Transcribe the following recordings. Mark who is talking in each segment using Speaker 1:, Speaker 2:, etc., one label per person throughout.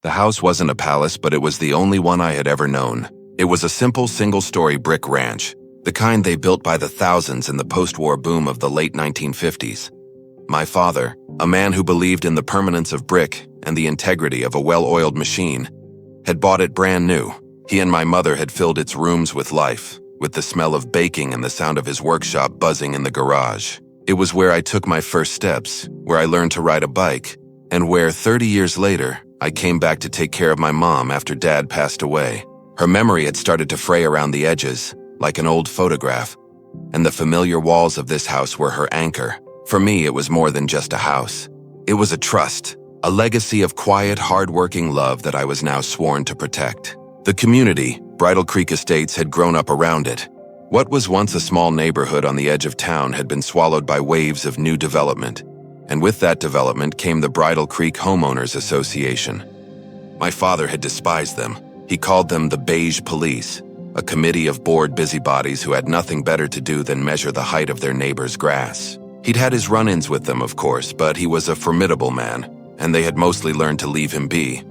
Speaker 1: The house wasn't a palace, but it was the only one I had ever known. It was a simple single-story brick ranch, the kind they built by the thousands in the post-war boom of the late 1950s. My father, a man who believed in the permanence of brick and the integrity of a well-oiled machine, had bought it brand new. He and my mother had filled its rooms with life, with the smell of baking and the sound of his workshop buzzing in the garage. It was where I took my first steps, where I learned to ride a bike, and where 30 years later, I came back to take care of my mom after Dad passed away. Her memory had started to fray around the edges, like an old photograph, and the familiar walls of this house were her anchor. For me, it was more than just a house. It was a trust, a legacy of quiet, hard-working love that I was now sworn to protect. The community, Bridal Creek Estates, had grown up around it. What was once a small neighborhood on the edge of town had been swallowed by waves of new development, and with that development came the Bridal Creek Homeowners Association. My father had despised them. He called them the Beige Police, a committee of bored busybodies who had nothing better to do than measure the height of their neighbor's grass. He'd had his run-ins with them, of course, but he was a formidable man, and they had mostly learned to leave him be.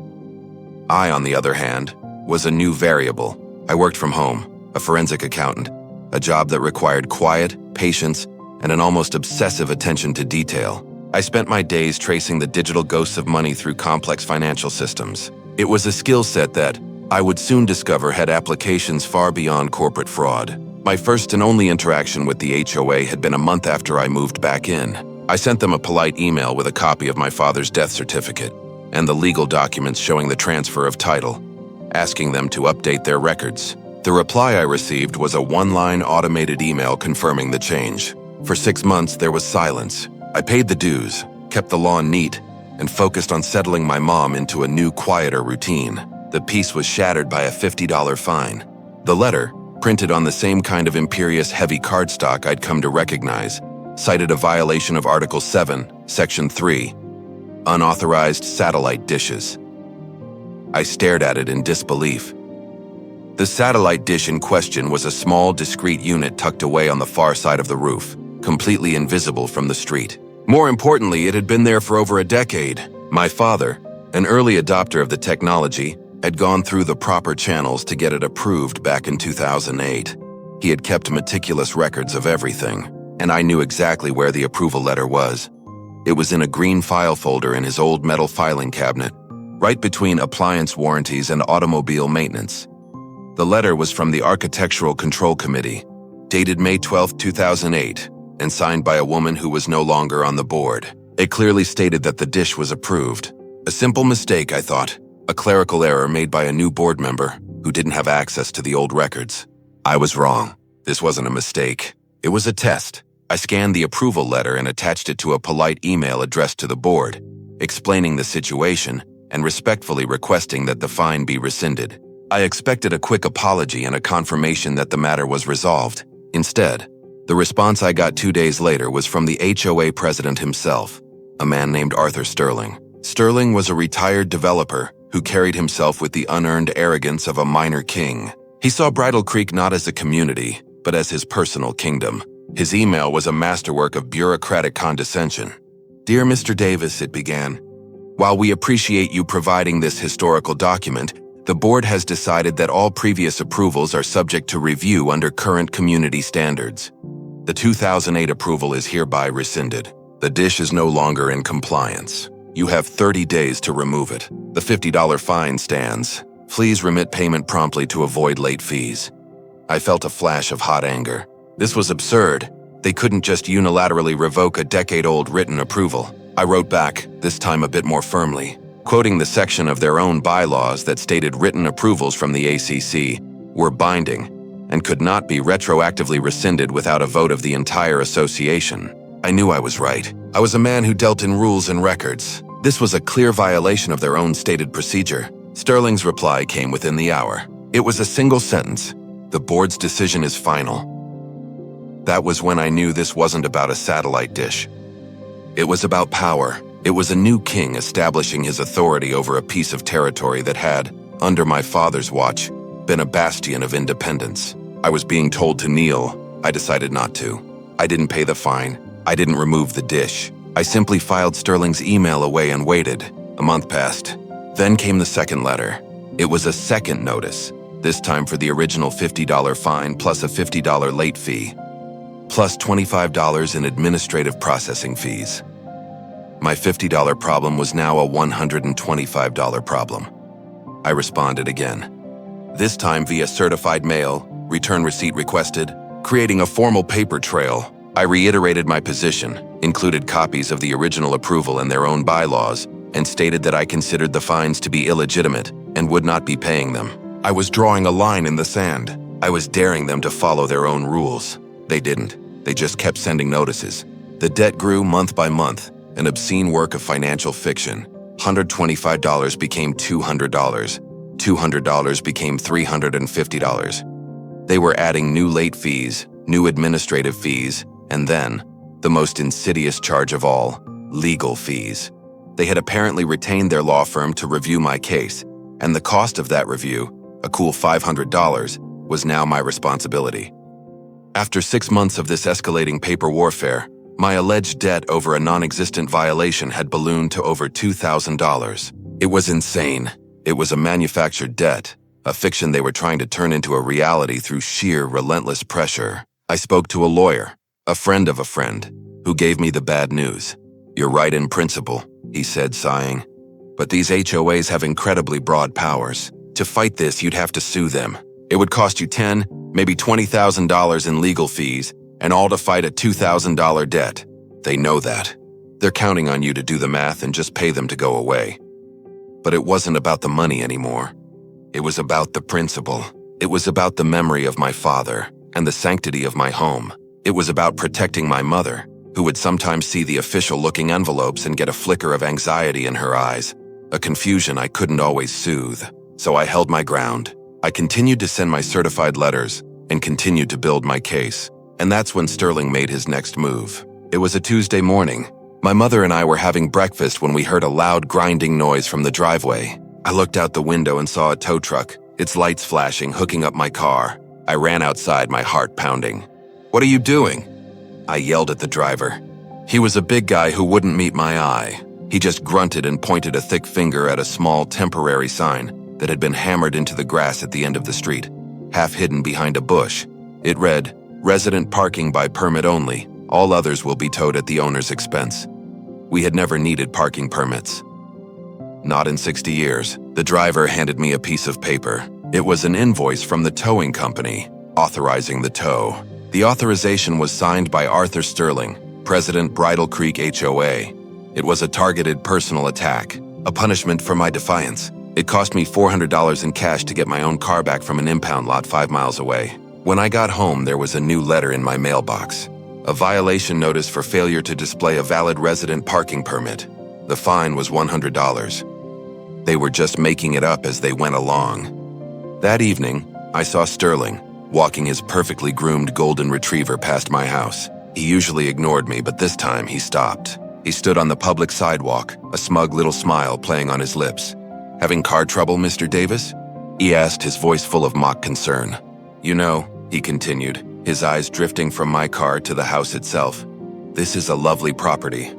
Speaker 1: I, on the other hand, was a new variable. I worked from home, a forensic accountant, a job that required quiet, patience, and an almost obsessive attention to detail. I spent my days tracing the digital ghosts of money through complex financial systems. It was a skill set that, I would soon discover, had applications far beyond corporate fraud. My first and only interaction with the HOA had been a month after I moved back in. I sent them a polite email with a copy of my father's death certificate and the legal documents showing the transfer of title, asking them to update their records. The reply I received was a one-line automated email confirming the change. For 6 months, there was silence. I paid the dues, kept the lawn neat, and focused on settling my mom into a new, quieter routine. The peace was shattered by a $50 fine. The letter, printed on the same kind of imperious heavy cardstock I'd come to recognize, cited a violation of Article 7, Section 3, unauthorized satellite dishes. I stared at it in disbelief. The satellite dish in question was a small, discreet unit tucked away on the far side of the roof, completely invisible from the street. More importantly, it had been there for over a decade. My father, an early adopter of the technology, had gone through the proper channels to get it approved back in 2008. He had kept meticulous records of everything, and I knew exactly where the approval letter was. It was in a green file folder in his old metal filing cabinet, right between appliance warranties and automobile maintenance. The letter was from the Architectural Control Committee, dated May 12, 2008, and signed by a woman who was no longer on the board. It clearly stated that the dish was approved. A simple mistake, I thought. A clerical error made by a new board member who didn't have access to the old records. I was wrong. This wasn't a mistake. It was a test. I scanned the approval letter and attached it to a polite email addressed to the board, explaining the situation and respectfully requesting that the fine be rescinded. I expected a quick apology and a confirmation that the matter was resolved. Instead, the response I got 2 days later was from the HOA president himself, a man named Arthur Sterling. Sterling was a retired developer who carried himself with the unearned arrogance of a minor king. He saw Bridal Creek not as a community, but as his personal kingdom. His email was a masterwork of bureaucratic condescension. "Dear Mr. Davis," it began, "while we appreciate you providing this historical document, the board has decided that all previous approvals are subject to review under current community standards. The 2008 approval is hereby rescinded. The dish is no longer in compliance. You have 30 days to remove it. The $50 fine stands. Please remit payment promptly to avoid late fees." I felt a flash of hot anger. This was absurd. They couldn't just unilaterally revoke a decade-old written approval. I wrote back, this time a bit more firmly, quoting the section of their own bylaws that stated written approvals from the ACC were binding and could not be retroactively rescinded without a vote of the entire association. I knew I was right. I was a man who dealt in rules and records. This was a clear violation of their own stated procedure. Sterling's reply came within the hour. It was a single sentence. "The board's decision is final." That was when I knew this wasn't about a satellite dish. It was about power. It was a new king establishing his authority over a piece of territory that had, under my father's watch, been a bastion of independence. I was being told to kneel. I decided not to. I didn't pay the fine. I didn't remove the dish. I simply filed Sterling's email away and waited. A month passed. Then came the second letter. It was a second notice, this time for the original $50 fine plus a $50 late fee, plus $25 in administrative processing fees. My $50 problem was now a $125 problem. I responded again, this time via certified mail, return receipt requested, creating a formal paper trail. I reiterated my position, included copies of the original approval and their own bylaws, and stated that I considered the fines to be illegitimate and would not be paying them. I was drawing a line in the sand. I was daring them to follow their own rules. They didn't. They just kept sending notices. The debt grew month by month, an obscene work of financial fiction. $125 became $200. $200 became $350. They were adding new late fees, new administrative fees, and then, the most insidious charge of all, legal fees. They had apparently retained their law firm to review my case, and the cost of that review, a cool $500, was now my responsibility. After 6 months of this escalating paper warfare, my alleged debt over a non-existent violation had ballooned to over $2,000. It was insane. It was a manufactured debt, a fiction they were trying to turn into a reality through sheer relentless pressure. I spoke to a lawyer, a friend of a friend, who gave me the bad news. You're right in principle, he said, sighing. But these HOAs have incredibly broad powers. To fight this, you'd have to sue them. It would cost you $10,000, maybe $20,000 in legal fees, and all to fight a $2,000 debt. They know that. They're counting on you to do the math and just pay them to go away. But it wasn't about the money anymore. It was about the principle. It was about the memory of my father and the sanctity of my home. It was about protecting my mother, who would sometimes see the official-looking envelopes and get a flicker of anxiety in her eyes, a confusion I couldn't always soothe. So I held my ground. I continued to send my certified letters and continued to build my case. And that's when Sterling made his next move. It was a Tuesday morning. My mother and I were having breakfast when we heard a loud grinding noise from the driveway. I looked out the window and saw a tow truck, its lights flashing, hooking up my car. I ran outside, my heart pounding. "What are you doing?" I yelled at the driver. He was a big guy who wouldn't meet my eye. He just grunted and pointed a thick finger at a small temporary sign that had been hammered into the grass at the end of the street, half hidden behind a bush. It read, "Resident parking by permit only. All others will be towed at the owner's expense." We had never needed parking permits. Not in 60 years. The driver handed me a piece of paper. It was an invoice from the towing company, authorizing the tow. The authorization was signed by Arthur Sterling, President, Bridal Creek HOA. It was a targeted personal attack, a punishment for my defiance. It cost me $400 in cash to get my own car back from an impound lot 5 miles away. When I got home, there was a new letter in my mailbox. A violation notice for failure to display a valid resident parking permit. The fine was $100. They were just making it up as they went along. That evening, I saw Sterling, walking his perfectly groomed golden retriever past my house. He usually ignored me, but this time he stopped. He stood on the public sidewalk, a smug little smile playing on his lips. "Having car trouble, Mr. Davis?" he asked, his voice full of mock concern. "You know," he continued, his eyes drifting from my car to the house itself, "this is a lovely property.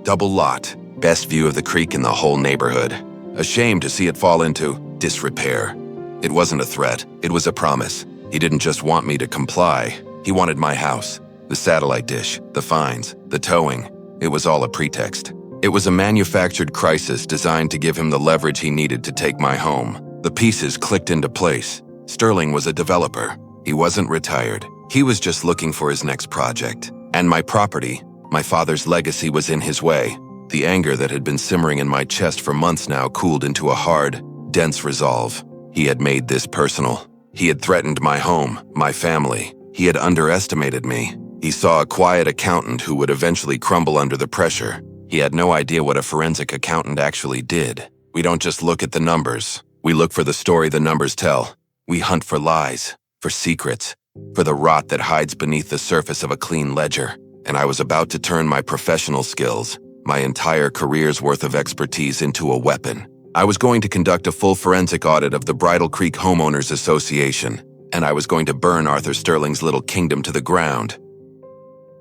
Speaker 1: Double lot, best view of the creek in the whole neighborhood. A shame to see it fall into disrepair." It wasn't a threat, it was a promise. He didn't just want me to comply. He wanted my house, the satellite dish, the fines, the towing. It was all a pretext. It was a manufactured crisis designed to give him the leverage he needed to take my home. The pieces clicked into place. Sterling was a developer. He wasn't retired. He was just looking for his next project. And my property, my father's legacy, was in his way. The anger that had been simmering in my chest for months now cooled into a hard, dense resolve. He had made this personal. He had threatened my home, my family. He had underestimated me. He saw a quiet accountant who would eventually crumble under the pressure. He had no idea what a forensic accountant actually did. We don't just look at the numbers. We look for the story the numbers tell. We hunt for lies, for secrets, for the rot that hides beneath the surface of a clean ledger. And I was about to turn my professional skills, my entire career's worth of expertise, into a weapon. I was going to conduct a full forensic audit of the Bridal Creek Homeowners Association, and I was going to burn Arthur Sterling's little kingdom to the ground.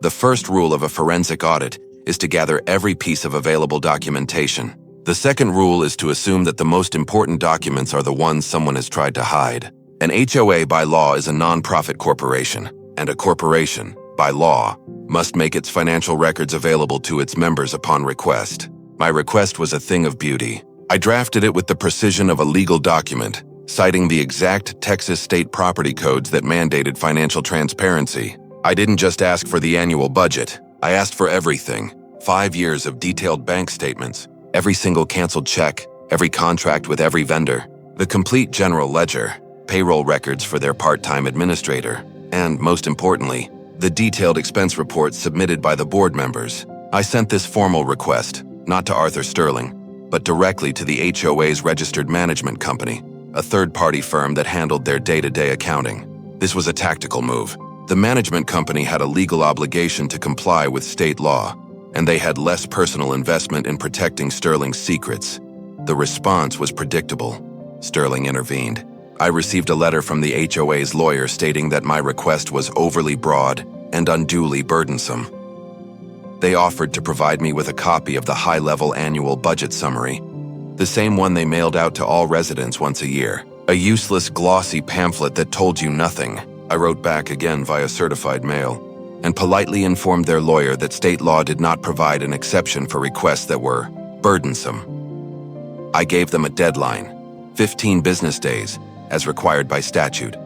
Speaker 1: The first rule of a forensic audit is to gather every piece of available documentation. The second rule is to assume that the most important documents are the ones someone has tried to hide. An HOA by law is a non-profit corporation, and a corporation, by law, must make its financial records available to its members upon request. My request was a thing of beauty. I drafted it with the precision of a legal document, citing the exact Texas state property codes that mandated financial transparency. I didn't just ask for the annual budget. I asked for everything. 5 years of detailed bank statements, every single canceled check, every contract with every vendor, the complete general ledger, payroll records for their part-time administrator, and, most importantly, the detailed expense reports submitted by the board members. I sent this formal request, not to Arthur Sterling, but directly to the HOA's registered management company, a third-party firm that handled their day-to-day accounting. This was a tactical move. The management company had a legal obligation to comply with state law, and they had less personal investment in protecting Sterling's secrets. The response was predictable. Sterling intervened. I received a letter from the HOA's lawyer stating that my request was overly broad and unduly burdensome. They offered to provide me with a copy of the high-level annual budget summary, the same one they mailed out to all residents once a year. A useless, glossy pamphlet that told you nothing. I wrote back again via certified mail and politely informed their lawyer that state law did not provide an exception for requests that were burdensome. I gave them a deadline, 15 business days, as required by statute.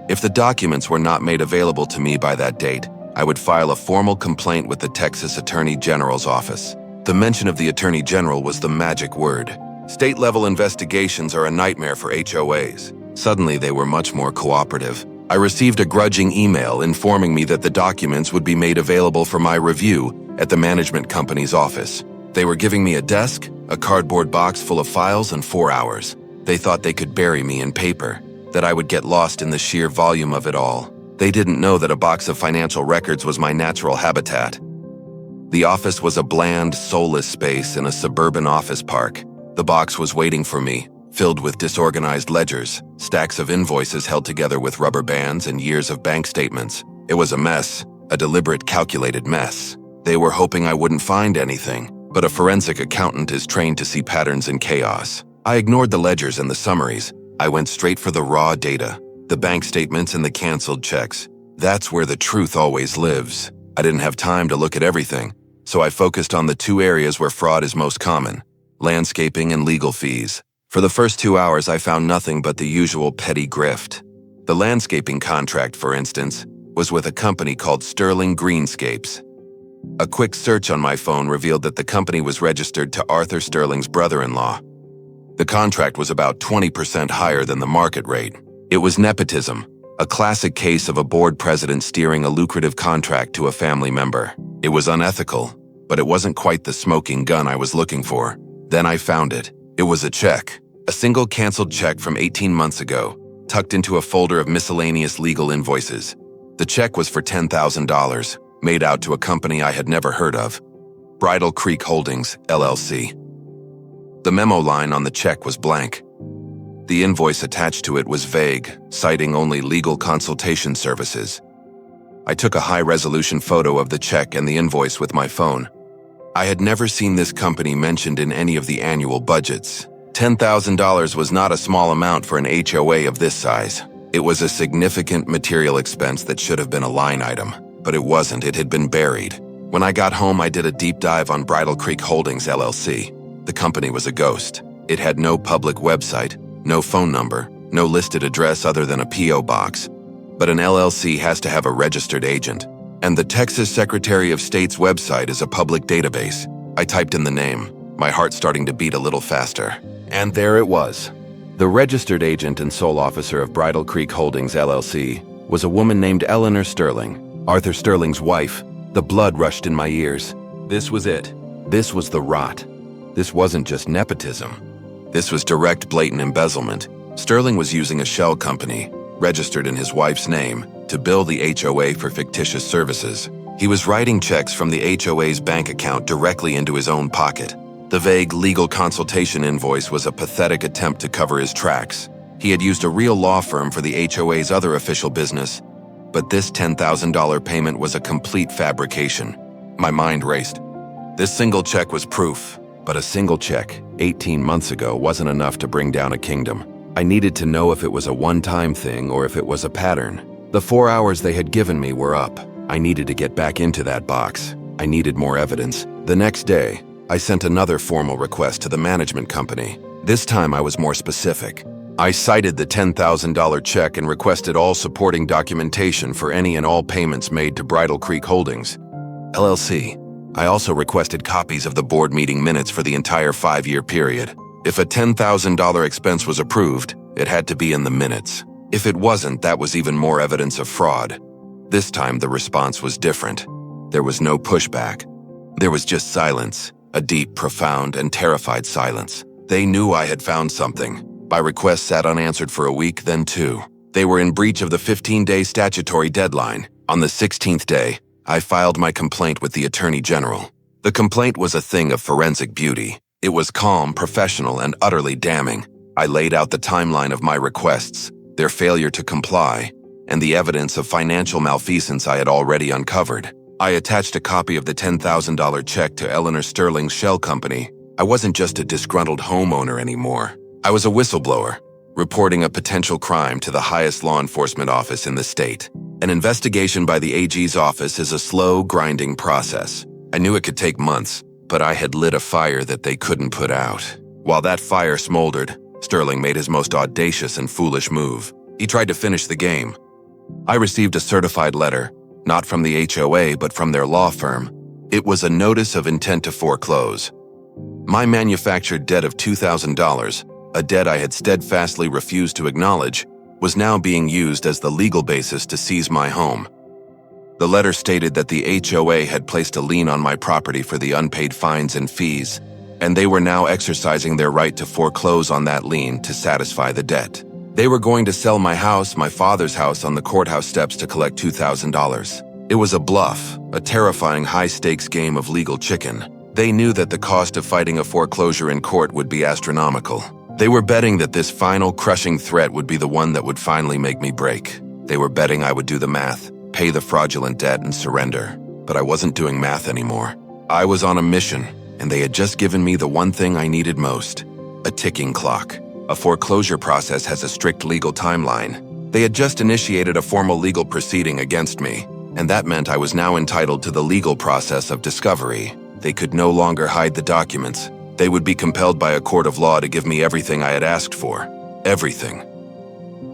Speaker 1: If the documents were not made available to me by that date, I would file a formal complaint with the Texas Attorney General's office. The mention of the Attorney General was the magic word. State-level investigations are a nightmare for HOAs. Suddenly, they were much more cooperative. I received a grudging email informing me that the documents would be made available for my review at the management company's office. They were giving me a desk, a cardboard box full of files, and 4 hours. They thought they could bury me in paper, that I would get lost in the sheer volume of it all. They didn't know that a box of financial records was my natural habitat. The office was a bland, soulless space in a suburban office park. The box was waiting for me, filled with disorganized ledgers, stacks of invoices held together with rubber bands, and years of bank statements. It was a mess, a deliberate, calculated mess. They were hoping I wouldn't find anything, but a forensic accountant is trained to see patterns in chaos. I ignored the ledgers and the summaries. I went straight for the raw data, the bank statements and the canceled checks. That's where the truth always lives. I didn't have time to look at everything, so I focused on the 2 areas where fraud is most common: landscaping and legal fees. For the first 2 hours, I found nothing but the usual petty grift. The landscaping contract, for instance, was with a company called Sterling Greenscapes. A quick search on my phone revealed that the company was registered to Arthur Sterling's brother-in-law. The contract was about 20% higher than the market rate. It was nepotism, a classic case of a board president steering a lucrative contract to a family member. It was unethical, but it wasn't quite the smoking gun I was looking for. Then I found it. It was a check. A single canceled check from 18 months ago, tucked into a folder of miscellaneous legal invoices. The check was for $10,000, made out to a company I had never heard of, Bridal Creek Holdings, LLC. The memo line on the check was blank. The invoice attached to it was vague, citing only legal consultation services. I took a high-resolution photo of the check and the invoice with my phone. I had never seen this company mentioned in any of the annual budgets. $10,000 was not a small amount for an HOA of this size. It was a significant material expense that should have been a line item, but it wasn't. It had been buried. When I got home, I did a deep dive on Bridal Creek Holdings, LLC. The company was a ghost. It had no public website, no phone number, no listed address other than a P.O. box. But an LLC has to have a registered agent, and the Texas Secretary of State's website is a public database. I typed in the name, my heart starting to beat a little faster. And there it was. The registered agent and sole officer of Bridal Creek Holdings, LLC, was a woman named Eleanor Sterling, Arthur Sterling's wife. The blood rushed in my ears. This was it. This was the rot. This wasn't just nepotism. This was direct, blatant embezzlement. Sterling was using a shell company, registered in his wife's name, to bill the HOA for fictitious services. He was writing checks from the HOA's bank account directly into his own pocket. The vague legal consultation invoice was a pathetic attempt to cover his tracks. He had used a real law firm for the HOA's other official business, but this $10,000 payment was a complete fabrication. My mind raced. This single check was proof. But a single check, 18 months ago, wasn't enough to bring down a kingdom. I needed to know if it was a one-time thing or if it was a pattern. The 4 hours they had given me were up. I needed to get back into that box. I needed more evidence. The next day, I sent another formal request to the management company. This time I was more specific. I cited the $10,000 check and requested all supporting documentation for any and all payments made to Bridal Creek Holdings, LLC. I also requested copies of the board meeting minutes for the entire 5-year period. If a $10,000 expense was approved, it had to be in the minutes. If it wasn't, that was even more evidence of fraud. This time the response was different. There was no pushback. There was just silence, a deep, profound, and terrified silence. They knew I had found something. My request sat unanswered for a week, then 2. They were in breach of the 15-day statutory deadline. On the 16th day, I filed my complaint with the Attorney General. The complaint was a thing of forensic beauty. It was calm, professional, and utterly damning. I laid out the timeline of my requests, their failure to comply, and the evidence of financial malfeasance I had already uncovered. I attached a copy of the $10,000 check to Eleanor Sterling's shell company. I wasn't just a disgruntled homeowner anymore. I was a whistleblower, reporting a potential crime to the highest law enforcement office in the state. An investigation by the AG's office is a slow, grinding process. I knew it could take months, but I had lit a fire that they couldn't put out. While that fire smoldered, Sterling made his most audacious and foolish move. He tried to finish the game. I received a certified letter, not from the HOA but from their law firm. It was a notice of intent to foreclose. My manufactured debt of $2,000, a debt I had steadfastly refused to acknowledge, was now being used as the legal basis to seize my home. The letter stated that the HOA had placed a lien on my property for the unpaid fines and fees, and they were now exercising their right to foreclose on that lien to satisfy the debt. They were going to sell my house, my father's house, on the courthouse steps to collect $2,000. It was a bluff, a terrifying high-stakes game of legal chicken. They knew that the cost of fighting a foreclosure in court would be astronomical. They were betting that this final crushing threat would be the one that would finally make me break. They were betting I would do the math, pay the fraudulent debt, and surrender. But I wasn't doing math anymore. I was on a mission, and they had just given me the one thing I needed most: a ticking clock. A foreclosure process has a strict legal timeline. They had just initiated a formal legal proceeding against me, and that meant I was now entitled to the legal process of discovery. They could no longer hide the documents. They would be compelled by a court of law to give me everything I had asked for. Everything.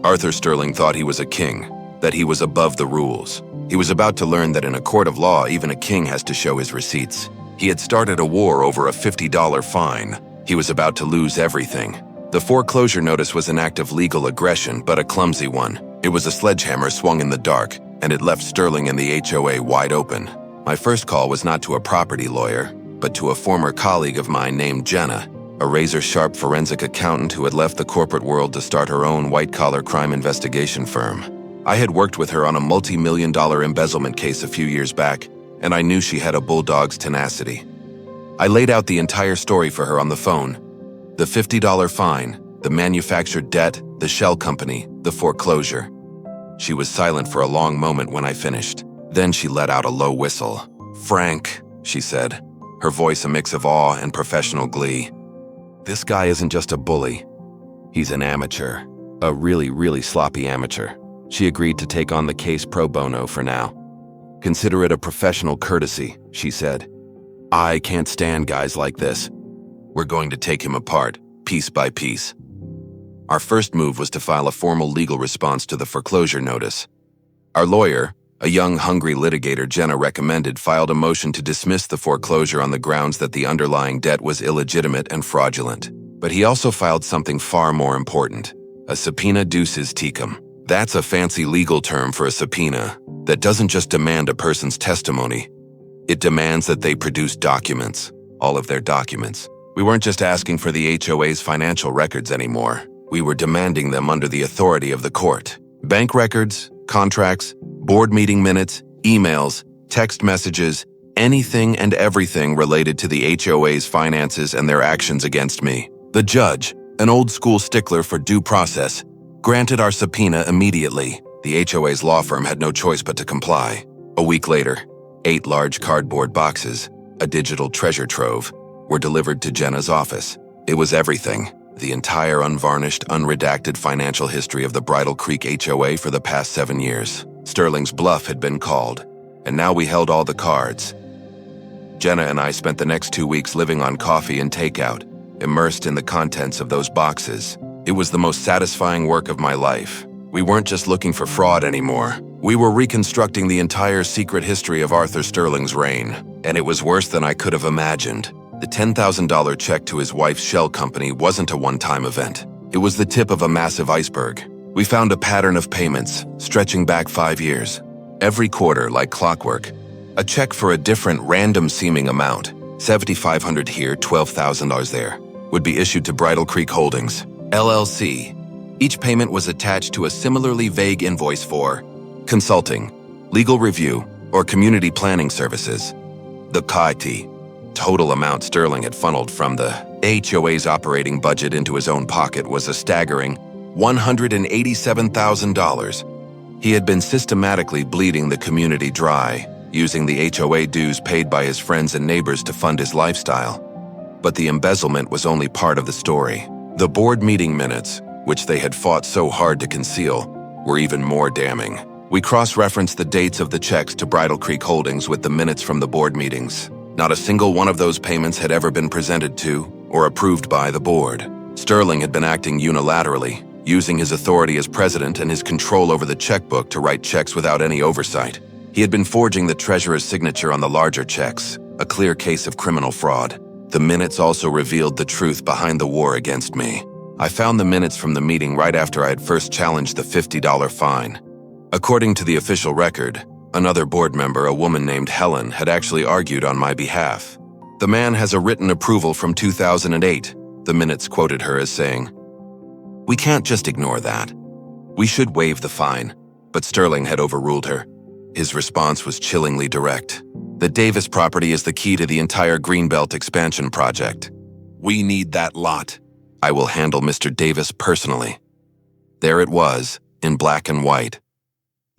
Speaker 1: Arthur Sterling thought he was a king, that he was above the rules. He was about to learn that in a court of law, even a king has to show his receipts. He had started a war over a $50 fine. He was about to lose everything. The foreclosure notice was an act of legal aggression, but a clumsy one. It was a sledgehammer swung in the dark, and it left Sterling and the HOA wide open. My first call was not to a property lawyer, but to a former colleague of mine named Jenna, a razor-sharp forensic accountant who had left the corporate world to start her own white-collar crime investigation firm. I had worked with her on a multi-million-dollar embezzlement case a few years back, and I knew she had a bulldog's tenacity. I laid out the entire story for her on the phone: the $50 fine, the manufactured debt, the shell company, the foreclosure. She was silent for a long moment when I finished. Then she let out a low whistle. "Frank," she said, her voice a mix of awe and professional glee. "This guy isn't just a bully. He's an amateur. A really, really sloppy amateur." She agreed to take on the case pro bono for now. "Consider it a professional courtesy," she said. "I can't stand guys like this. We're going to take him apart, piece by piece." Our first move was to file a formal legal response to the foreclosure notice. Our lawyer, a young, hungry litigator Jenna recommended, filed a motion to dismiss the foreclosure on the grounds that the underlying debt was illegitimate and fraudulent. But he also filed something far more important: a subpoena duces tecum. That's a fancy legal term for a subpoena that doesn't just demand a person's testimony. It demands that they produce documents, all of their documents. We weren't just asking for the HOA's financial records anymore. We were demanding them under the authority of the court. Bank records, contracts, board meeting minutes, emails, text messages, anything and everything related to the HOA's finances and their actions against me. The judge, an old-school stickler for due process, granted our subpoena immediately. The HOA's law firm had no choice but to comply. A week later, 8 large cardboard boxes, a digital treasure trove, were delivered to Jenna's office. It was everything. The entire unvarnished, unredacted financial history of the Bridal Creek HOA for the past 7 years. Sterling's bluff had been called, and now we held all the cards. Jenna and I spent the next 2 weeks living on coffee and takeout, immersed in the contents of those boxes. It was the most satisfying work of my life. We weren't just looking for fraud anymore. We were reconstructing the entire secret history of Arthur Sterling's reign, and it was worse than I could have imagined. The $10,000 check to his wife's shell company wasn't a one-time event. It was the tip of a massive iceberg. We found a pattern of payments, stretching back 5 years. Every quarter, like clockwork, a check for a different random-seeming amount, $7,500 here, $12,000 there, would be issued to Bridal Creek Holdings, LLC. Each payment was attached to a similarly vague invoice for consulting, legal review, or community planning services. The total amount Sterling had funneled from the HOA's operating budget into his own pocket was a staggering $187,000. He had been systematically bleeding the community dry, using the HOA dues paid by his friends and neighbors to fund his lifestyle. But the embezzlement was only part of the story. The board meeting minutes, which they had fought so hard to conceal, were even more damning. We cross-referenced the dates of the checks to Bridal Creek Holdings with the minutes from the board meetings. Not a single one of those payments had ever been presented to or approved by the board. Sterling had been acting unilaterally, using his authority as president and his control over the checkbook to write checks without any oversight. He had been forging the treasurer's signature on the larger checks, a clear case of criminal fraud. The minutes also revealed the truth behind the war against me. I found the minutes from the meeting right after I had first challenged the $50 fine. According to the official record, another board member, a woman named Helen, had actually argued on my behalf. The man has a written approval from 2008, the minutes quoted her as saying. We can't just ignore that. We should waive the fine, but Sterling had overruled her. His response was chillingly direct. The Davis property is the key to the entire Greenbelt expansion project. We need that lot. I will handle Mr. Davis personally. There it was, in black and white.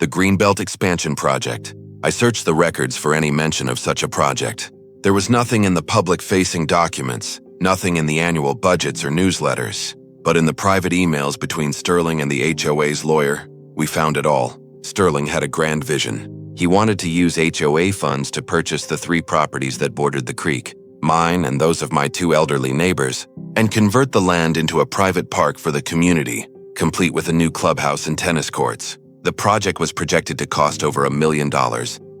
Speaker 1: The Greenbelt expansion project. I searched the records for any mention of such a project. There was nothing in the public-facing documents, nothing in the annual budgets or newsletters. But in the private emails between Sterling and the HOA's lawyer, we found it all. Sterling had a grand vision. He wanted to use HOA funds to purchase the 3 properties that bordered the creek, mine and those of my 2 elderly neighbors, and convert the land into a private park for the community, complete with a new clubhouse and tennis courts. The project was projected to cost over $1 million,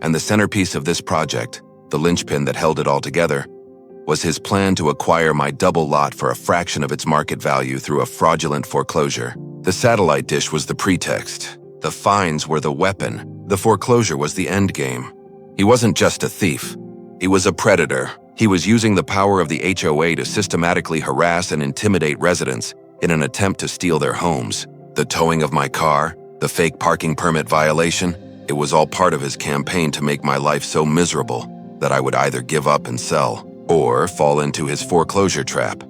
Speaker 1: and the centerpiece of this project, the linchpin that held it all together, was his plan to acquire my double lot for a fraction of its market value through a fraudulent foreclosure. The satellite dish was the pretext. The fines were the weapon. The foreclosure was the end game. He wasn't just a thief. He was a predator. He was using the power of the HOA to systematically harass and intimidate residents in an attempt to steal their homes. The towing of my car, the fake parking permit violation, it was all part of his campaign to make my life so miserable that I would either give up and sell or fall into his foreclosure trap.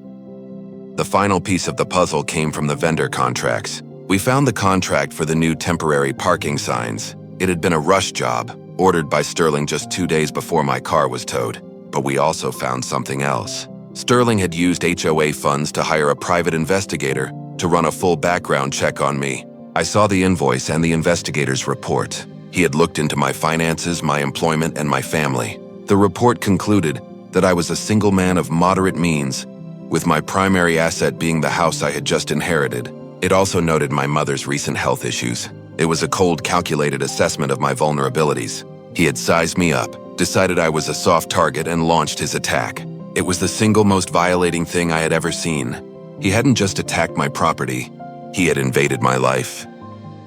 Speaker 1: The final piece of the puzzle came from the vendor contracts. We found the contract for the new temporary parking signs. It had been a rush job, ordered by Sterling just 2 days before my car was towed. But we also found something else. Sterling had used HOA funds to hire a private investigator to run a full background check on me. I saw the invoice and the investigator's report. He had looked into my finances, my employment, and my family. The report concluded that I was a single man of moderate means, with my primary asset being the house I had just inherited. It also noted my mother's recent health issues. It was a cold, calculated assessment of my vulnerabilities. He had sized me up, decided I was a soft target, and launched his attack. It was the single most violating thing I had ever seen. He hadn't just attacked my property, he had invaded my life.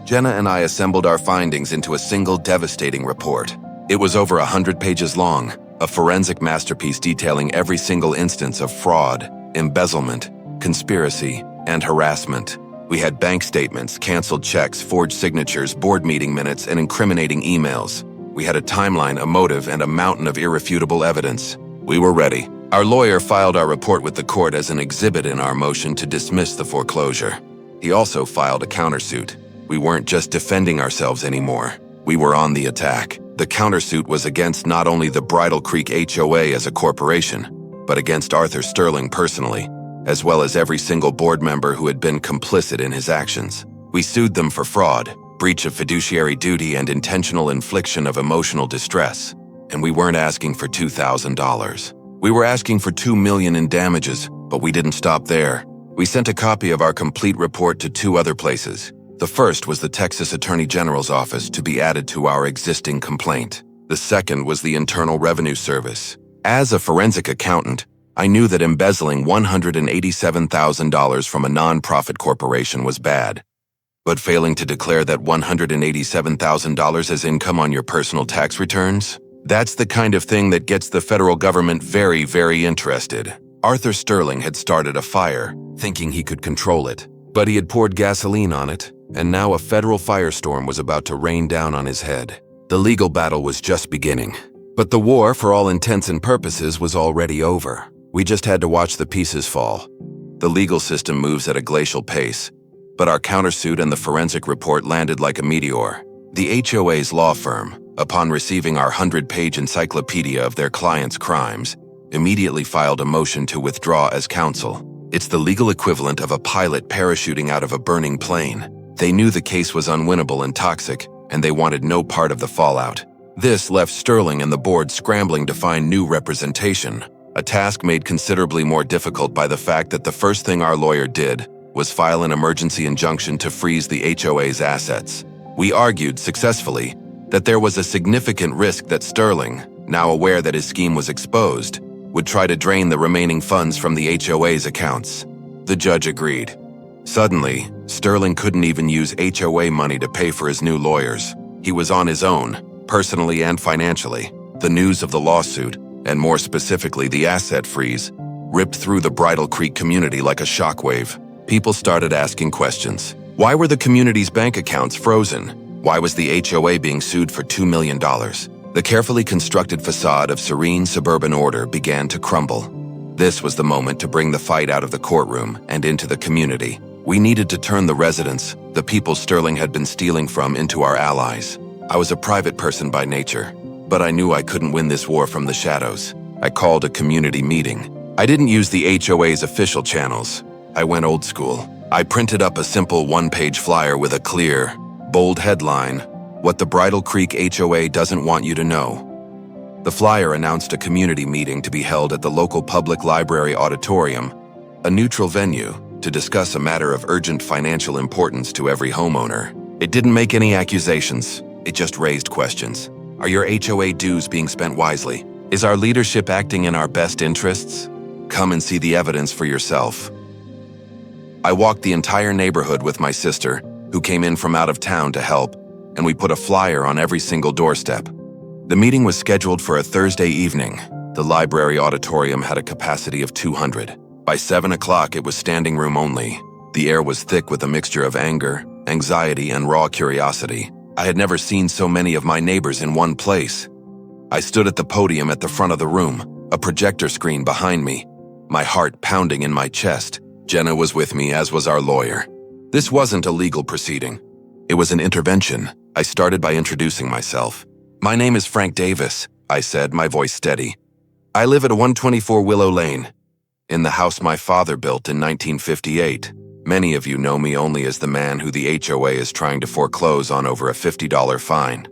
Speaker 1: Jenna and I assembled our findings into a single devastating report. It was over 100 pages long, a forensic masterpiece detailing every single instance of fraud, embezzlement, conspiracy, and harassment. We had bank statements, canceled checks, forged signatures, board meeting minutes, and incriminating emails. We had a timeline, a motive, and a mountain of irrefutable evidence. We were ready. Our lawyer filed our report with the court as an exhibit in our motion to dismiss the foreclosure. He also filed a countersuit. We weren't just defending ourselves anymore. We were on the attack. The countersuit was against not only the Bridal Creek HOA as a corporation, but against Arthur Sterling personally, as well as every single board member who had been complicit in his actions. We sued them for fraud, breach of fiduciary duty, and intentional infliction of emotional distress. And we weren't asking for $2,000. We were asking for $2 million in damages, but we didn't stop there. We sent a copy of our complete report to 2 other places. The first was the Texas Attorney General's office to be added to our existing complaint. The second was the Internal Revenue Service. As a forensic accountant, I knew that embezzling $187,000 from a nonprofit corporation was bad. But failing to declare that $187,000 as income on your personal tax returns? That's the kind of thing that gets the federal government very, very interested. Arthur Sterling had started a fire, thinking he could control it. But he had poured gasoline on it, and now a federal firestorm was about to rain down on his head. The legal battle was just beginning. But the war, for all intents and purposes, was already over. We just had to watch the pieces fall. The legal system moves at a glacial pace, but our countersuit and the forensic report landed like a meteor. The HOA's law firm, upon receiving our 100-page encyclopedia of their clients' crimes, immediately filed a motion to withdraw as counsel. It's the legal equivalent of a pilot parachuting out of a burning plane. They knew the case was unwinnable and toxic, and they wanted no part of the fallout. This left Sterling and the board scrambling to find new representation, a task made considerably more difficult by the fact that the first thing our lawyer did was file an emergency injunction to freeze the HOA's assets. We argued successfully that there was a significant risk that Sterling, now aware that his scheme was exposed, would try to drain the remaining funds from the HOA's accounts. The judge agreed. Suddenly, Sterling couldn't even use HOA money to pay for his new lawyers. He was on his own, personally and financially. The news of the lawsuit, and more specifically the asset freeze, ripped through the Bridal Creek community like a shockwave. People started asking questions. Why were the community's bank accounts frozen? Why was the HOA being sued for $2 million? The carefully constructed facade of serene suburban order began to crumble. This was the moment to bring the fight out of the courtroom and into the community. We needed to turn the residents, the people Sterling had been stealing from, into our allies. I was a private person by nature, but I knew I couldn't win this war from the shadows. I called a community meeting. I didn't use the HOA's official channels. I went old school. I printed up a simple one-page flyer with a clear, bold headline, "What the Bridal Creek HOA doesn't want you to know." The flyer announced a community meeting to be held at the local public library auditorium, a neutral venue, to discuss a matter of urgent financial importance to every homeowner. It didn't make any accusations, it just raised questions. Are your HOA dues being spent wisely? Is our leadership acting in our best interests? Come and see the evidence for yourself. I walked the entire neighborhood with my sister, who came in from out of town to help, and we put a flyer on every single doorstep. The meeting was scheduled for a Thursday evening. The library auditorium had a capacity of 200. By 7 o'clock, it was standing room only. The air was thick with a mixture of anger, anxiety, and raw curiosity. I had never seen so many of my neighbors in one place. I stood at the podium at the front of the room, a projector screen behind me, my heart pounding in my chest. Jenna was with me, as was our lawyer. This wasn't a legal proceeding. It was an intervention. I started by introducing myself. "My name is Frank Davis," I said, my voice steady. "I live at 124 Willow Lane, in the house my father built in 1958. Many of you know me only as the man who the HOA is trying to foreclose on over a $50 fine."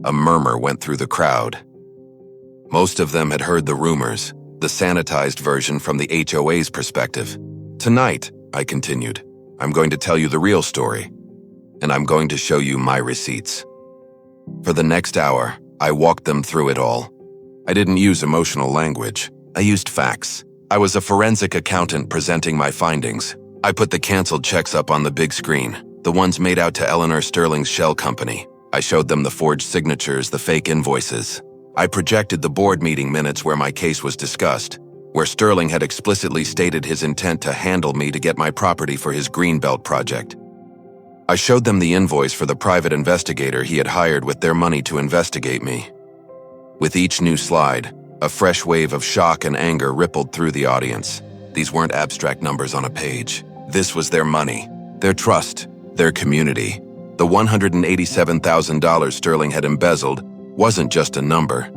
Speaker 1: A murmur went through the crowd. Most of them had heard the rumors, the sanitized version from the HOA's perspective. "Tonight," I continued, "I'm going to tell you the real story, and I'm going to show you my receipts." For the next hour, I walked them through it all. I didn't use emotional language. I used facts. I was a forensic accountant presenting my findings. I put the canceled checks up on the big screen, the ones made out to Eleanor Sterling's shell company. I showed them the forged signatures, the fake invoices. I projected the board meeting minutes where my case was discussed, where Sterling had explicitly stated his intent to handle me to get my property for his Greenbelt project. I showed them the invoice for the private investigator he had hired with their money to investigate me. With each new slide, a fresh wave of shock and anger rippled through the audience. These weren't abstract numbers on a page. This was their money, their trust, their community. The $187,000 Sterling had embezzled wasn't just a number.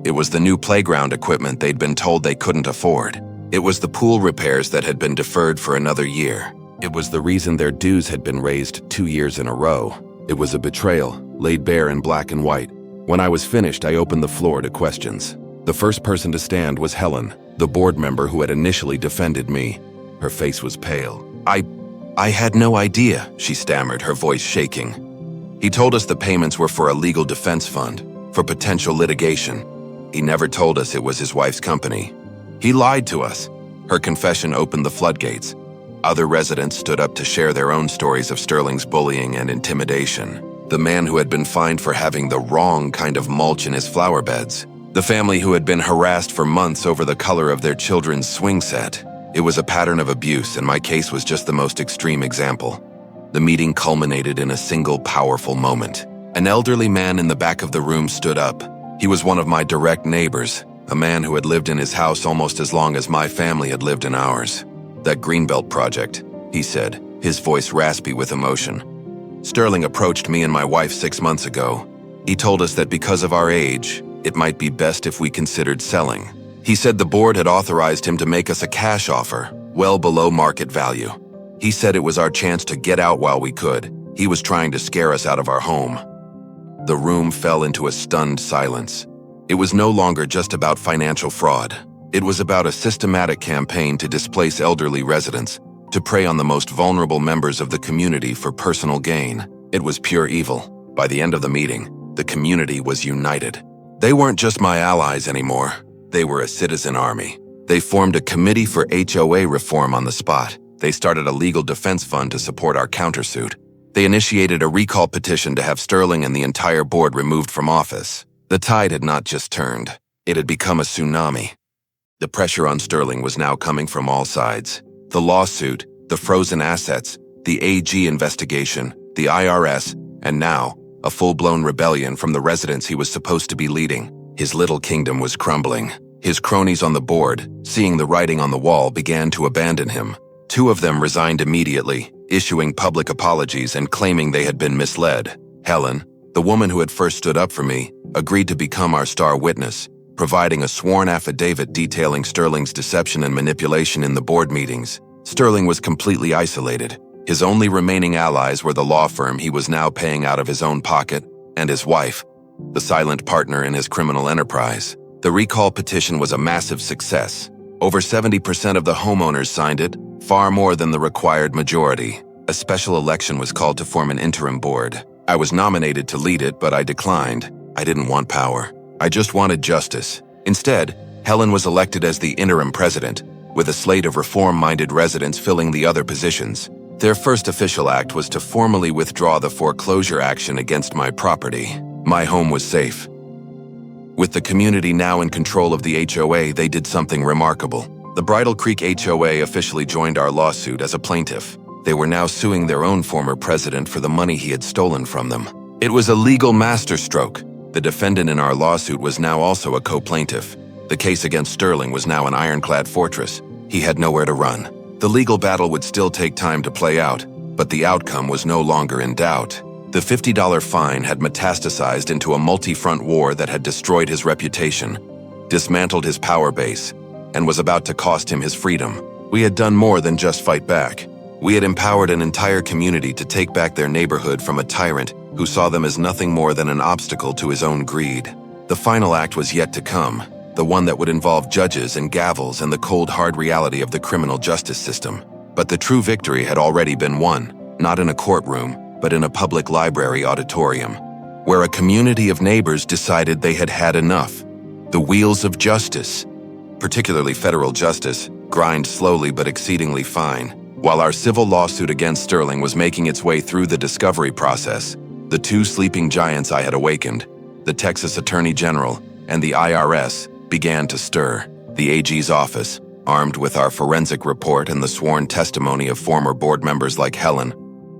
Speaker 1: It was the new playground equipment they'd been told they couldn't afford. It was the pool repairs that had been deferred for another year. It was the reason their dues had been raised 2 years in a row. It was a betrayal, laid bare in black and white. When I was finished, I opened the floor to questions. The first person to stand was Helen, the board member who had initially defended me. Her face was pale. I had no idea, she stammered, her voice shaking. He told us the payments were for a legal defense fund, for potential litigation. He never told us it was his wife's company. He lied to us. Her confession opened the floodgates. Other residents stood up to share their own stories of Sterling's bullying and intimidation. The man who had been fined for having the wrong kind of mulch in his flower beds. The family who had been harassed for months over the color of their children's swing set. It was a pattern of abuse, and my case was just the most extreme example. The meeting culminated in a single powerful moment. An elderly man in the back of the room stood up. He was one of my direct neighbors, a man who had lived in his house almost as long as my family had lived in ours. That Greenbelt project, he said, his voice raspy with emotion. Sterling approached me and my wife 6 months ago. He told us that because of our age, it might be best if we considered selling. He said the board had authorized him to make us a cash offer, well below market value. He said it was our chance to get out while we could. He was trying to scare us out of our home. The room fell into a stunned silence. It was no longer just about financial fraud. It was about a systematic campaign to displace elderly residents, to prey on the most vulnerable members of the community for personal gain. It was pure evil. By the end of the meeting, the community was united. They weren't just my allies anymore. They were a citizen army. They formed a committee for HOA reform on the spot. They started a legal defense fund to support our countersuit. They initiated a recall petition to have Sterling and the entire board removed from office. The tide had not just turned. It had become a tsunami. The pressure on Sterling was now coming from all sides. The lawsuit, the frozen assets, the AG investigation, the IRS, and now, a full-blown rebellion from the residents he was supposed to be leading. His little kingdom was crumbling. His cronies on the board, seeing the writing on the wall, began to abandon him. 2 of them resigned immediately, issuing public apologies and claiming they had been misled. Helen, the woman who had first stood up for me, agreed to become our star witness, providing a sworn affidavit detailing Sterling's deception and manipulation in the board meetings. Sterling was completely isolated. His only remaining allies were the law firm he was now paying out of his own pocket, and his wife, the silent partner in his criminal enterprise. The recall petition was a massive success. Over 70% of the homeowners signed it, far more than the required majority. A special election was called to form an interim board. I was nominated to lead it, but I declined. I didn't want power. I just wanted justice. Instead, Helen was elected as the interim president, with a slate of reform-minded residents filling the other positions. Their first official act was to formally withdraw the foreclosure action against my property. My home was safe. With the community now in control of the HOA, they did something remarkable. The Bridal Creek HOA officially joined our lawsuit as a plaintiff. They were now suing their own former president for the money he had stolen from them. It was a legal masterstroke. The defendant in our lawsuit was now also a co-plaintiff. The case against Sterling was now an ironclad fortress. He had nowhere to run. The legal battle would still take time to play out, but the outcome was no longer in doubt. The $50 fine had metastasized into a multi-front war that had destroyed his reputation, dismantled his power base, and was about to cost him his freedom. We had done more than just fight back. We had empowered an entire community to take back their neighborhood from a tyrant who saw them as nothing more than an obstacle to his own greed. The final act was yet to come, the one that would involve judges and gavels and the cold, hard reality of the criminal justice system. But the true victory had already been won, not in a courtroom, but in a public library auditorium, where a community of neighbors decided they had had enough. The wheels of justice, particularly federal justice, grind slowly but exceedingly fine. While our civil lawsuit against Sterling was making its way through the discovery process, the 2 sleeping giants I had awakened, the Texas Attorney General and the IRS, began to stir. The AG's office, armed with our forensic report and the sworn testimony of former board members like Helen,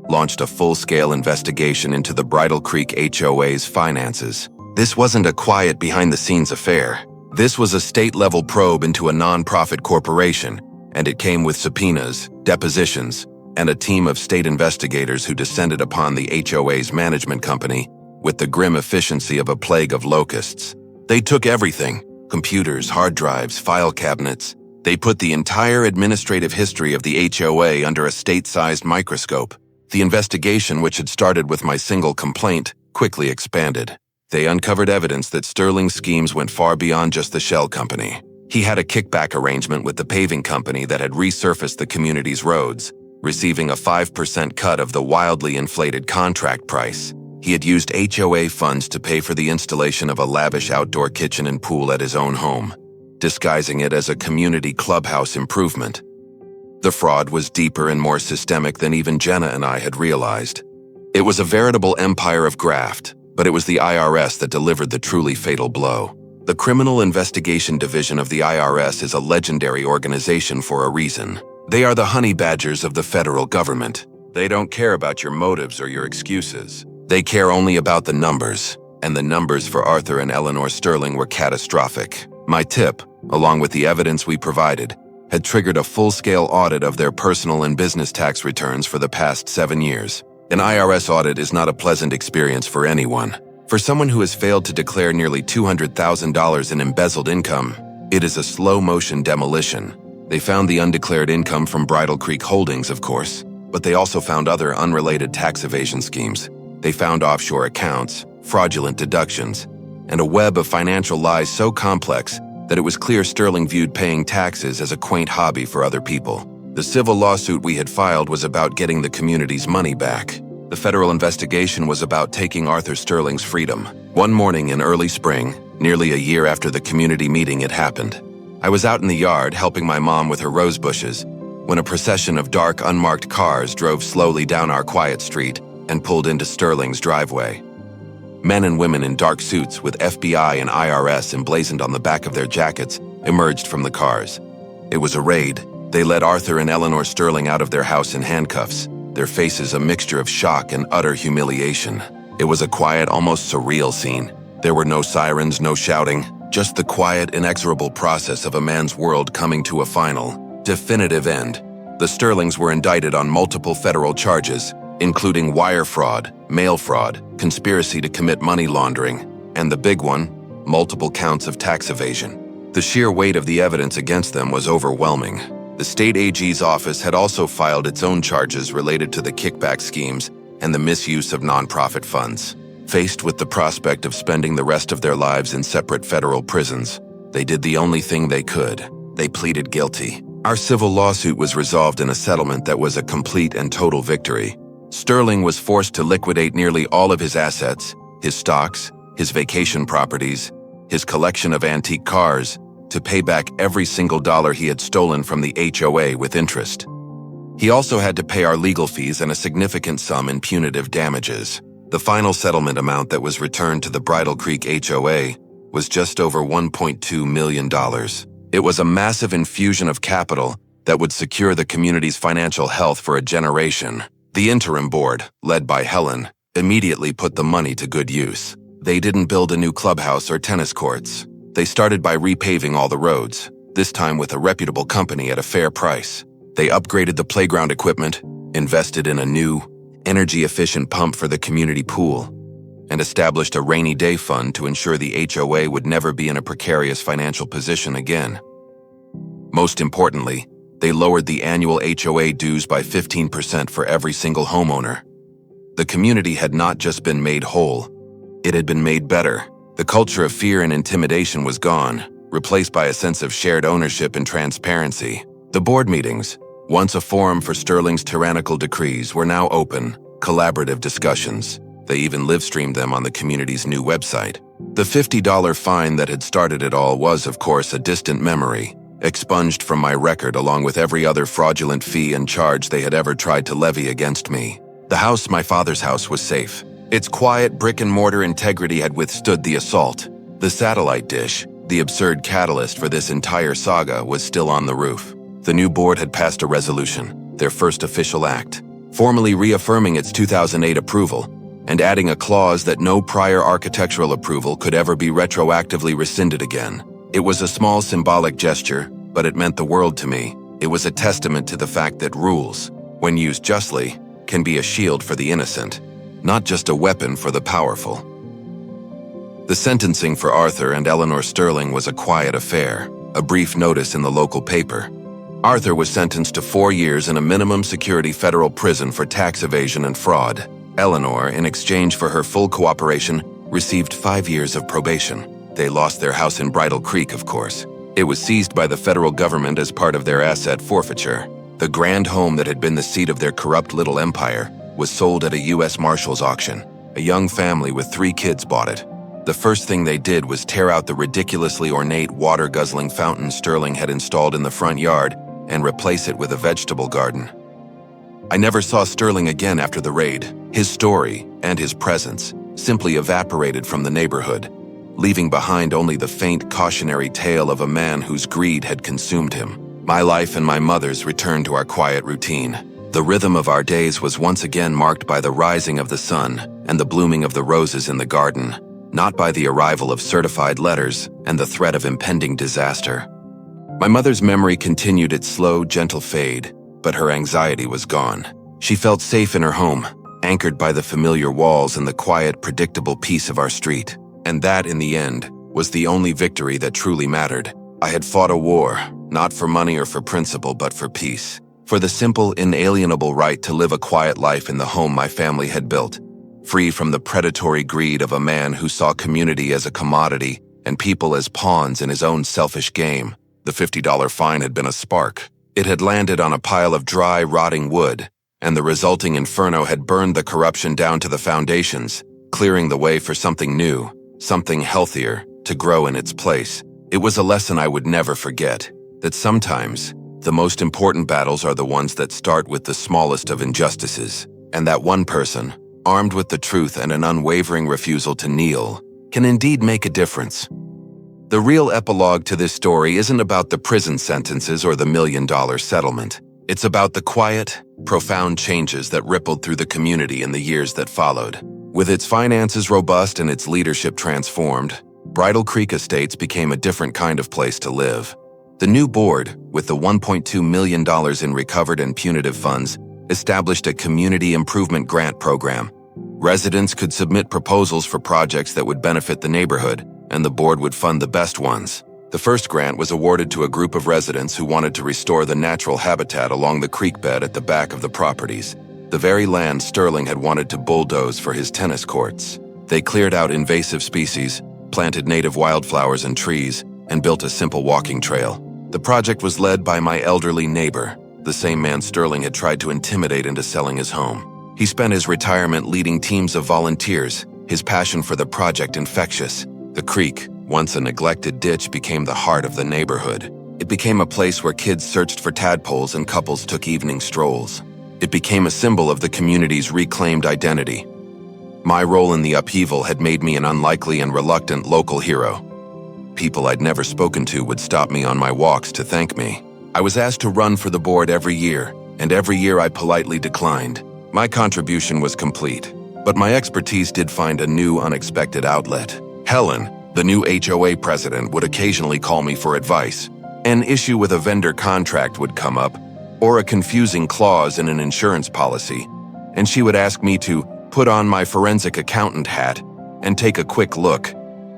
Speaker 1: launched a full-scale investigation into the Bridal Creek HOA's finances. This wasn't a quiet behind-the-scenes affair. This was a state-level probe into a non-profit corporation, and it came with subpoenas, depositions, and a team of state investigators who descended upon the HOA's management company with the grim efficiency of a plague of locusts. They took everything: computers, hard drives, file cabinets. They put the entire administrative history of the HOA under a state-sized microscope. The investigation, which had started with my single complaint, quickly expanded. They uncovered evidence that Sterling's schemes went far beyond just the shell company. He had a kickback arrangement with the paving company that had resurfaced the community's roads, receiving a 5% cut of the wildly inflated contract price. He had used HOA funds to pay for the installation of a lavish outdoor kitchen and pool at his own home, disguising it as a community clubhouse improvement. The fraud was deeper and more systemic than even Jenna and I had realized. It was a veritable empire of graft, but it was the IRS that delivered the truly fatal blow. The Criminal Investigation Division of the IRS is a legendary organization for a reason. They are the honey badgers of the federal government. They don't care about your motives or your excuses. They care only about the numbers, and the numbers for Arthur and Eleanor Sterling were catastrophic. My tip, along with the evidence we provided, had triggered a full-scale audit of their personal and business tax returns for the past 7 years. An IRS audit is not a pleasant experience for anyone. For someone who has failed to declare nearly $200,000 in embezzled income, it is a slow-motion demolition. They found the undeclared income from Bridal Creek Holdings, of course, but they also found other unrelated tax evasion schemes. They found offshore accounts, fraudulent deductions, and a web of financial lies so complex that it was clear Sterling viewed paying taxes as a quaint hobby for other people. The civil lawsuit we had filed was about getting the community's money back. The federal investigation was about taking Arthur Sterling's freedom. One morning in early spring, nearly a year after the community meeting had happened, I was out in the yard helping my mom with her rose bushes when a procession of dark, unmarked cars drove slowly down our quiet street and pulled into Sterling's driveway. Men and women in dark suits with FBI and IRS emblazoned on the back of their jackets emerged from the cars. It was a raid. They led Arthur and Eleanor Sterling out of their house in handcuffs, their faces a mixture of shock and utter humiliation. It was a quiet, almost surreal scene. There were no sirens, no shouting, just the quiet, inexorable process of a man's world coming to a final, definitive end. The Sterlings were indicted on multiple federal charges, including wire fraud, mail fraud, conspiracy to commit money laundering, and the big one, multiple counts of tax evasion. The sheer weight of the evidence against them was overwhelming. The state AG's office had also filed its own charges related to the kickback schemes and the misuse of nonprofit funds. Faced with the prospect of spending the rest of their lives in separate federal prisons, they did the only thing they could. They pleaded guilty. Our civil lawsuit was resolved in a settlement that was a complete and total victory. Sterling was forced to liquidate nearly all of his assets, his stocks, his vacation properties, his collection of antique cars, to pay back every single dollar he had stolen from the HOA with interest. He also had to pay our legal fees and a significant sum in punitive damages. The final settlement amount that was returned to the Bridal Creek HOA was just over $1.2 million. It was a massive infusion of capital that would secure the community's financial health for a generation. The interim board, led by Helen, immediately put the money to good use. They didn't build a new clubhouse or tennis courts. They started by repaving all the roads, this time with a reputable company at a fair price. They upgraded the playground equipment, invested in a new, energy-efficient pump for the community pool, and established a rainy day fund to ensure the HOA would never be in a precarious financial position again. Most importantly, they lowered the annual HOA dues by 15% for every single homeowner. The community had not just been made whole, it had been made better. The culture of fear and intimidation was gone, replaced by a sense of shared ownership and transparency. The board meetings, once a forum for Sterling's tyrannical decrees, were now open, collaborative discussions. They even live-streamed them on the community's new website. The $50 fine that had started it all was, of course, a distant memory, expunged from my record along with every other fraudulent fee and charge they had ever tried to levy against me. The house, my father's house, was safe. Its quiet brick-and-mortar integrity had withstood the assault. The satellite dish, the absurd catalyst for this entire saga, was still on the roof. The new board had passed a resolution, their first official act, formally reaffirming its 2008 approval and adding a clause that no prior architectural approval could ever be retroactively rescinded again. It was a small symbolic gesture, but it meant the world to me. It was a testament to the fact that rules, when used justly, can be a shield for the innocent, not just a weapon for the powerful. The sentencing for Arthur and Eleanor Sterling was a quiet affair, a brief notice in the local paper. Arthur was sentenced to 4 years in a minimum security federal prison for tax evasion and fraud. Eleanor, in exchange for her full cooperation, received 5 years of probation. They lost their house in Bridal Creek, of course. It was seized by the federal government as part of their asset forfeiture. The grand home that had been the seat of their corrupt little empire was sold at a U.S. Marshals auction. A young family with 3 kids bought it. The first thing they did was tear out the ridiculously ornate water-guzzling fountain Sterling had installed in the front yard and replace it with a vegetable garden. I never saw Sterling again after the raid. His story and his presence simply evaporated from the neighborhood, leaving behind only the faint cautionary tale of a man whose greed had consumed him. My life and my mother's returned to our quiet routine. The rhythm of our days was once again marked by the rising of the sun and the blooming of the roses in the garden, not by the arrival of certified letters and the threat of impending disaster. My mother's memory continued its slow, gentle fade, but her anxiety was gone. She felt safe in her home, anchored by the familiar walls and the quiet, predictable peace of our street. And that, in the end, was the only victory that truly mattered. I had fought a war, not for money or for principle, but for peace. For the simple, inalienable right to live a quiet life in the home my family had built, free from the predatory greed of a man who saw community as a commodity and people as pawns in his own selfish game. The $50 fine had been a spark. It had landed on a pile of dry, rotting wood, and the resulting inferno had burned the corruption down to the foundations, clearing the way for something new, something healthier, to grow in its place. It was a lesson I would never forget, that sometimes the most important battles are the ones that start with the smallest of injustices, and that one person, armed with the truth and an unwavering refusal to kneel, can indeed make a difference. The real epilogue to this story isn't about the prison sentences or the $1 million settlement. It's about the quiet, profound changes that rippled through the community in the years that followed. With its finances robust and its leadership transformed, Bridal Creek Estates became a different kind of place to live. The new board, with the $1.2 million in recovered and punitive funds, established a community improvement grant program. Residents could submit proposals for projects that would benefit the neighborhood, and the board would fund the best ones. The first grant was awarded to a group of residents who wanted to restore the natural habitat along the creek bed at the back of the properties, the very land Sterling had wanted to bulldoze for his tennis courts. They cleared out invasive species, planted native wildflowers and trees, and built a simple walking trail. The project was led by my elderly neighbor, the same man Sterling had tried to intimidate into selling his home. He spent his retirement leading teams of volunteers, his passion for the project infectious. The creek, once a neglected ditch, became the heart of the neighborhood. It became a place where kids searched for tadpoles and couples took evening strolls. It became a symbol of the community's reclaimed identity. My role in the upheaval had made me an unlikely and reluctant local hero. People I'd never spoken to would stop me on my walks to thank me. I was asked to run for the board every year, and every year I politely declined. My contribution was complete, but my expertise did find a new, unexpected outlet. Helen, the new HOA president, would occasionally call me for advice. An issue with a vendor contract would come up, or a confusing clause in an insurance policy, and she would ask me to put on my forensic accountant hat and take a quick look.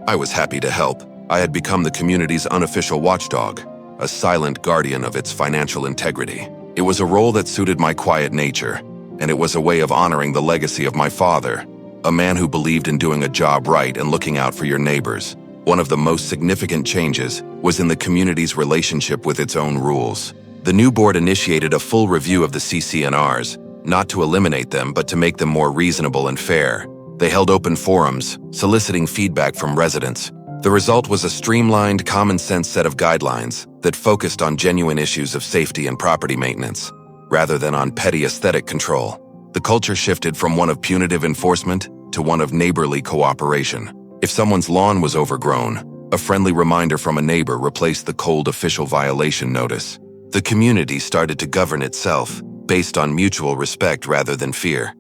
Speaker 1: I was happy to help. I had become the community's unofficial watchdog, a silent guardian of its financial integrity. It was a role that suited my quiet nature, and it was a way of honoring the legacy of my father, a man who believed in doing a job right and looking out for your neighbors. One of the most significant changes was in the community's relationship with its own rules. The new board initiated a full review of the CC&Rs, not to eliminate them, but to make them more reasonable and fair. They held open forums, soliciting feedback from residents. The result was a streamlined, common-sense set of guidelines that focused on genuine issues of safety and property maintenance, rather than on petty aesthetic control. The culture shifted from one of punitive enforcement to one of neighborly cooperation. If someone's lawn was overgrown, a friendly reminder from a neighbor replaced the cold official violation notice. The community started to govern itself, based on mutual respect rather than fear.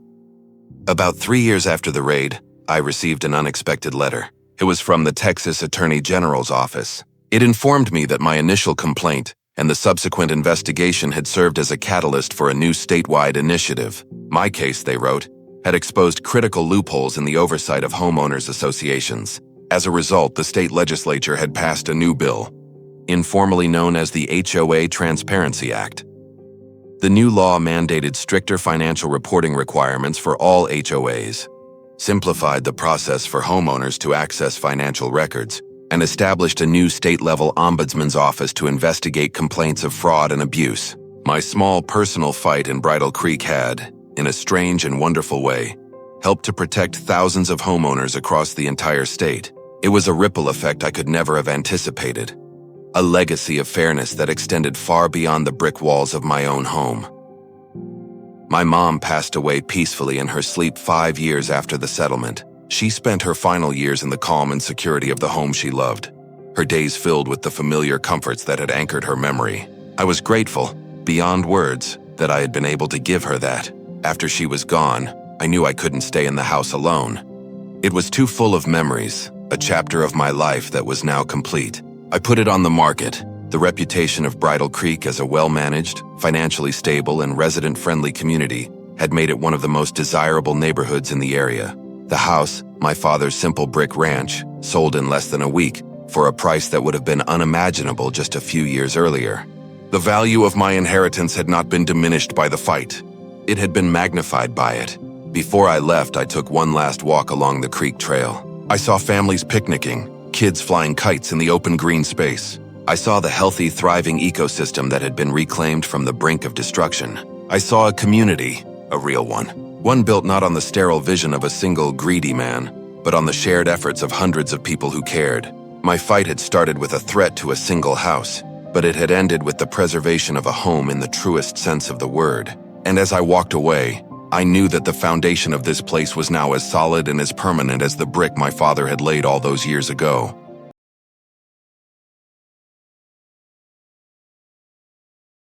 Speaker 1: About 3 years after the raid, I received an unexpected letter. It was from the Texas Attorney General's office. It informed me that my initial complaint and the subsequent investigation had served as a catalyst for a new statewide initiative. My case, they wrote, had exposed critical loopholes in the oversight of homeowners associations. As a result, the state legislature had passed a new bill, informally known as the HOA Transparency Act. The new law mandated stricter financial reporting requirements for all HOAs, simplified the process for homeowners to access financial records, and established a new state-level ombudsman's office to investigate complaints of fraud and abuse. My small personal fight in Bridal Creek had, in a strange and wonderful way, helped to protect thousands of homeowners across the entire state. It was a ripple effect I could never have anticipated, a legacy of fairness that extended far beyond the brick walls of my own home. My mom passed away peacefully in her sleep 5 years after the settlement. She spent her final years in the calm and security of the home she loved, her days filled with the familiar comforts that had anchored her memory. I was grateful, beyond words, that I had been able to give her that. After she was gone, I knew I couldn't stay in the house alone. It was too full of memories, a chapter of my life that was now complete. I put it on the market. The reputation of Bridal Creek as a well-managed, financially stable, and resident-friendly community had made it one of the most desirable neighborhoods in the area. The house, my father's simple brick ranch, sold in less than a week for a price that would have been unimaginable just a few years earlier. The value of my inheritance had not been diminished by the fight. It had been magnified by it. Before I left, I took one last walk along the creek trail. I saw families picnicking, kids flying kites in the open green space. I saw the healthy, thriving ecosystem that had been reclaimed from the brink of destruction. I saw a community, a real one built not on the sterile vision of a single greedy man, but on the shared efforts of hundreds of people who cared. My fight had started with a threat to a single house, but it had ended with the preservation of a home in the truest sense of the word. And as I walked away, I knew that the foundation of this place was now as solid and as permanent as the brick my father had laid all those years ago.